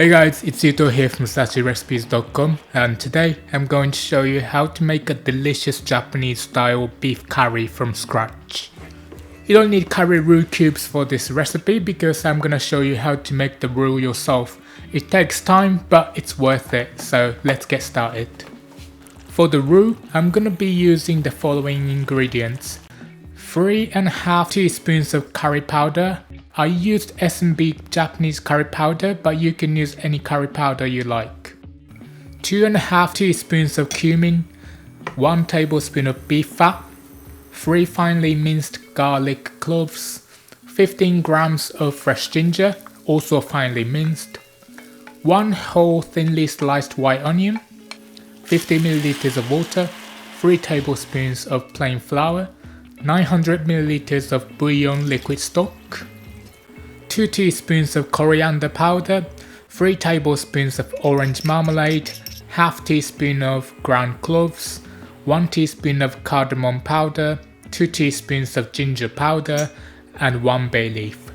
Hey guys, it's Yuto here from sashirecipes.com, and today I'm going to show you how to make a delicious Japanese style beef curry from scratch. You don't need curry roux cubes for this recipe because I'm gonna show you how to make the roux yourself. It takes time, but it's worth it, so let's get started. For the roux, I'm gonna be using the following ingredients. 3.5 teaspoons of curry powder. I used S&B Japanese curry powder, but you can use any curry powder you like. 2.5 teaspoons of cumin, 1 tablespoon of beef fat, 3 finely minced garlic cloves, 15 grams of fresh ginger, also finely minced, 1 whole thinly sliced white onion, 50 ml of water, 3 tablespoons of plain flour, 900 ml of bouillon liquid stock, 2 teaspoons of coriander powder, 3 tablespoons of orange marmalade, half teaspoon of ground cloves, 1 teaspoon of cardamom powder, 2 teaspoons of ginger powder, and 1 bay leaf.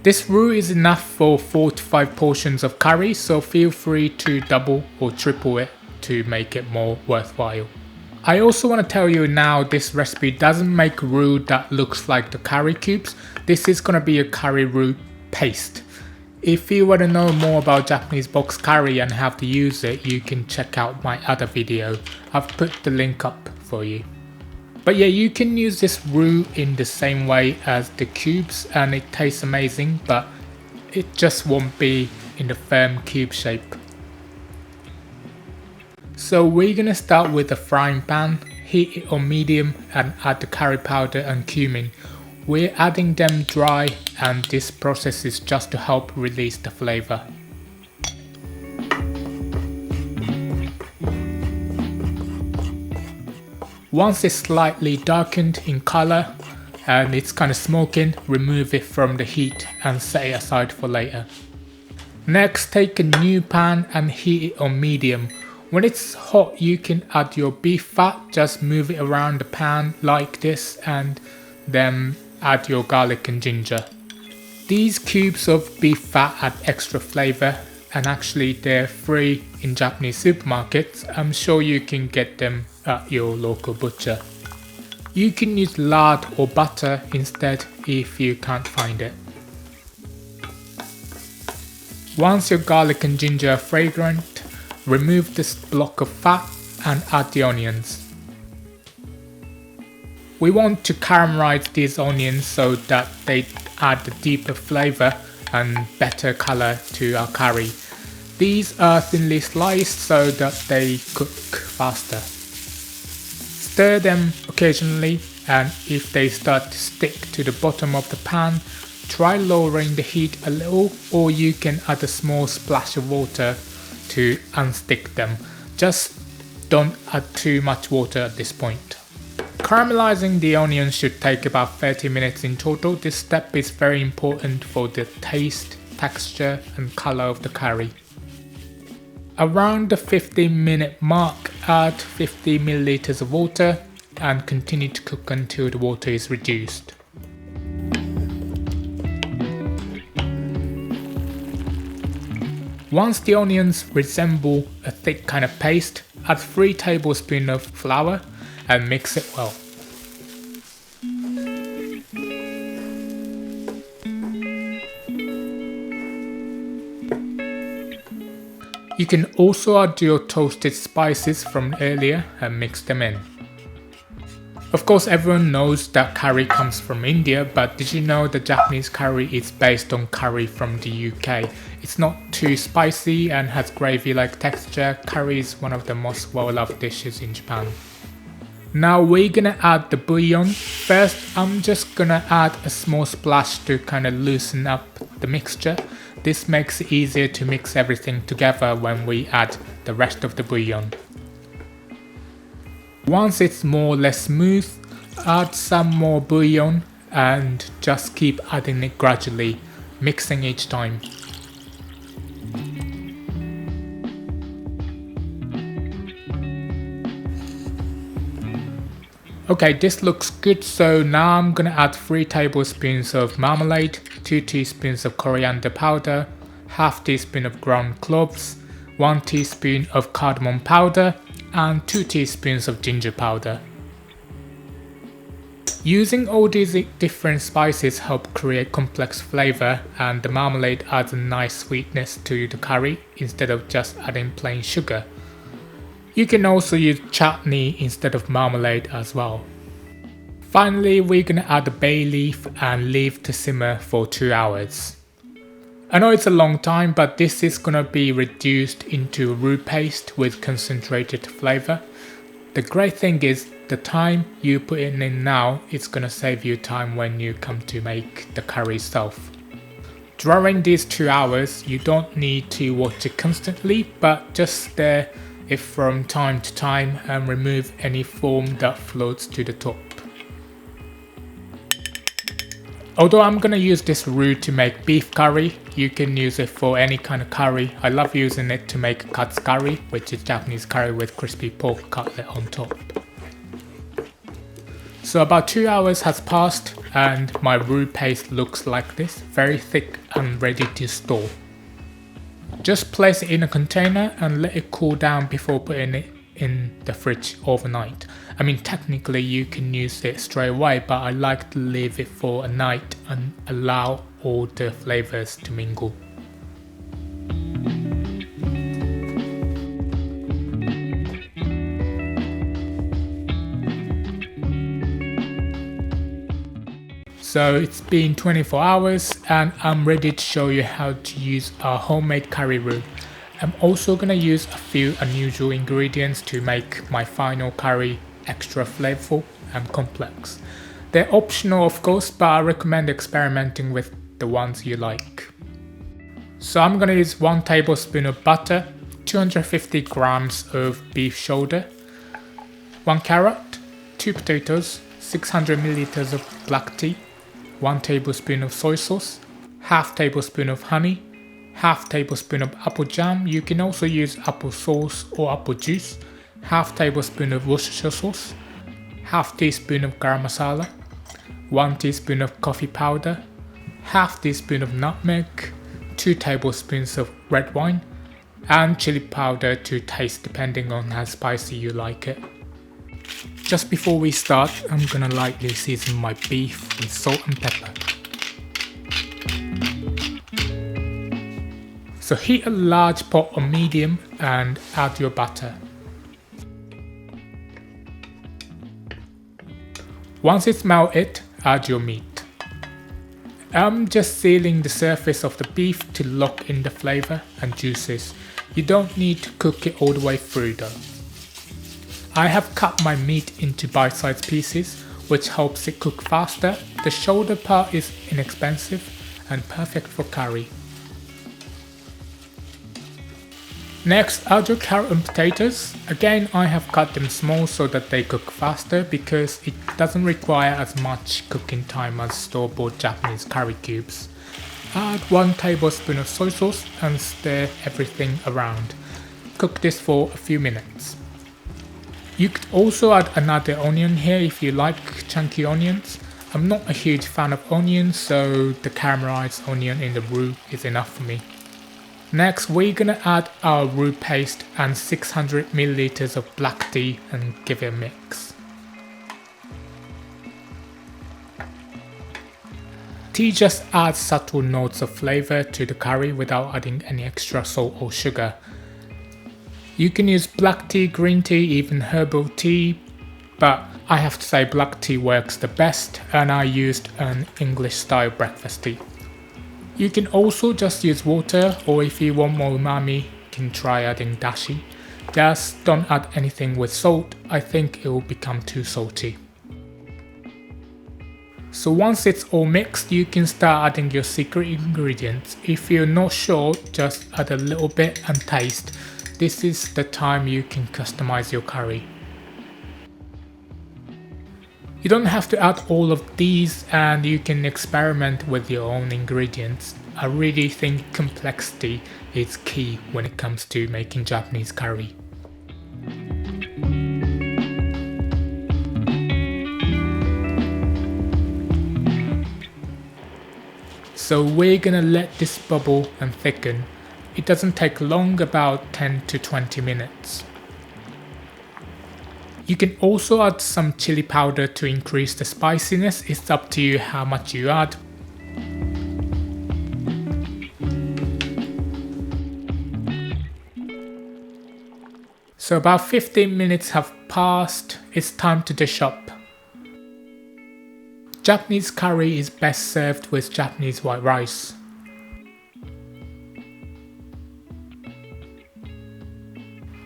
This roux is enough for 4 to 5 portions of curry, so feel free to double or triple it to make it more worthwhile. I also want to tell you now, this recipe doesn't make roux that looks like the curry cubes. This is going to be a curry roux paste. If you want to know more about Japanese box curry and how to use it, you can check out my other video. I've put the link up for you. But yeah, you can use this roux in the same way as the cubes and it tastes amazing, but it just won't be in the firm cube shape. So we're gonna start with a frying pan, heat it on medium and add the curry powder and cumin. We're adding them dry, and this process is just to help release the flavour. Once it's slightly darkened in colour and it's kind of smoking, remove it from the heat and set it aside for later. Next, take a new pan and heat it on medium. When it's hot, you can add your beef fat, just move it around the pan like this and then add your garlic and ginger. These cubes of beef fat add extra flavour, and actually they're free in Japanese supermarkets. I'm sure you can get them at your local butcher. You can use lard or butter instead if you can't find it. Once your garlic and ginger are fragrant, remove this block of fat and add the onions. We want to caramelize these onions so that they add a deeper flavour and better colour to our curry. These are thinly sliced so that they cook faster. Stir them occasionally, and if they start to stick to the bottom of the pan, try lowering the heat a little, or you can add a small splash of water to unstick them. Just don't add too much water at this point. Caramelizing the onions should take about 30 minutes in total. This step is very important for the taste, texture and colour of the curry. Around the 15-minute mark, add 50 ml of water and continue to cook until the water is reduced. Once the onions resemble a thick kind of paste, add 3 tablespoons of flour and mix it well. You can also add your toasted spices from earlier and mix them in. Of course, everyone knows that curry comes from India, but did you know that Japanese curry is based on curry from the UK? It's not too spicy and has gravy-like texture. Curry is one of the most well-loved dishes in Japan. Now we're gonna add the bouillon. First, I'm just gonna add a small splash to kind of loosen up the mixture. This makes it easier to mix everything together when we add the rest of the bouillon. Once it's more or less smooth, add some more bouillon and just keep adding it gradually, mixing each time. Okay, this looks good, so now I'm gonna add 3 tablespoons of marmalade, 2 teaspoons of coriander powder, half teaspoon of ground cloves, 1 teaspoon of cardamom powder and 2 teaspoons of ginger powder. Using all these different spices help create complex flavour, and the marmalade adds a nice sweetness to the curry instead of just adding plain sugar. You can also use chutney instead of marmalade as well. Finally, we're gonna add the bay leaf and leave to simmer for 2 hours. I know it's a long time, but this is gonna be reduced into roux paste with concentrated flavour. The great thing is the time you put it in now, it's gonna save you time when you come to make the curry itself. During these 2 hours, you don't need to watch it constantly, but just stir it from time to time and remove any foam that floats to the top. Although I'm gonna use this roux to make beef curry, you can use it for any kind of curry. I love using it to make katsu curry, which is Japanese curry with crispy pork cutlet on top. So about 2 hours has passed and my roux paste looks like this, very thick and ready to store. Just place it in a container and let it cool down before putting it in the fridge overnight. I mean, technically you can use it straight away, but I like to leave it for a night and allow all the flavours to mingle. So it's been 24 hours and I'm ready to show you how to use our homemade curry roux. I'm also gonna use a few unusual ingredients to make my final curry extra flavorful and complex. They're optional of course, but I recommend experimenting with the ones you like. So I'm gonna use 1 tablespoon of butter, 250 grams of beef shoulder, 1 carrot, 2 potatoes, 600 milliliters of black tea, 1 tablespoon of soy sauce, half tablespoon of honey, half tablespoon of apple jam. You can also use apple sauce or apple juice, half tablespoon of Worcestershire sauce, half teaspoon of garam masala, 1 teaspoon of coffee powder, half teaspoon of nutmeg, 2 tablespoons of red wine, and chili powder to taste depending on how spicy you like it. Just before we start, I'm gonna lightly season my beef with salt and pepper. So heat a large pot on medium and add your butter. Once it's melted, add your meat. I'm just sealing the surface of the beef to lock in the flavour and juices. You don't need to cook it all the way through though. I have cut my meat into bite-sized pieces, which helps it cook faster. The shoulder part is inexpensive and perfect for curry. Next, add your carrot and potatoes. Again, I have cut them small so that they cook faster because it doesn't require as much cooking time as store-bought Japanese curry cubes. Add 1 tablespoon of soy sauce and stir everything around. Cook this for a few minutes. You could also add another onion here if you like chunky onions. I'm not a huge fan of onions, so the caramelized onion in the roux is enough for me. Next, we're gonna add our roux paste and 600 milliliters of black tea and give it a mix. Tea just adds subtle notes of flavour to the curry without adding any extra salt or sugar. You can use black tea, green tea, even herbal tea, but I have to say black tea works the best and I used an English style breakfast tea. You can also just use water, or if you want more umami, you can try adding dashi. Just don't add anything with salt, I think it will become too salty. So once it's all mixed, you can start adding your secret ingredients. If you're not sure, just add a little bit and taste. This is the time you can customize your curry. You don't have to add all of these and you can experiment with your own ingredients. I really think complexity is key when it comes to making Japanese curry. So we're gonna let this bubble and thicken. It doesn't take long, about 10 to 20 minutes. You can also add some chili powder to increase the spiciness. It's up to you how much you add. So about 15 minutes have passed. It's time to dish up. Japanese curry is best served with Japanese white rice.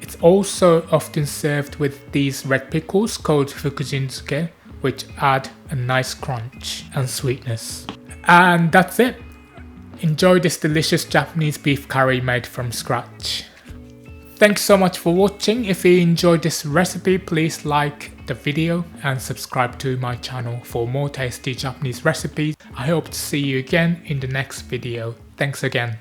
It's also often served with these red pickles called fukujinzuke, which add a nice crunch and sweetness. And that's it. Enjoy this delicious Japanese beef curry made from scratch. Thanks so much for watching. If you enjoyed this recipe, please like the video and subscribe to my channel for more tasty Japanese recipes. I hope to see you again in the next video. Thanks again.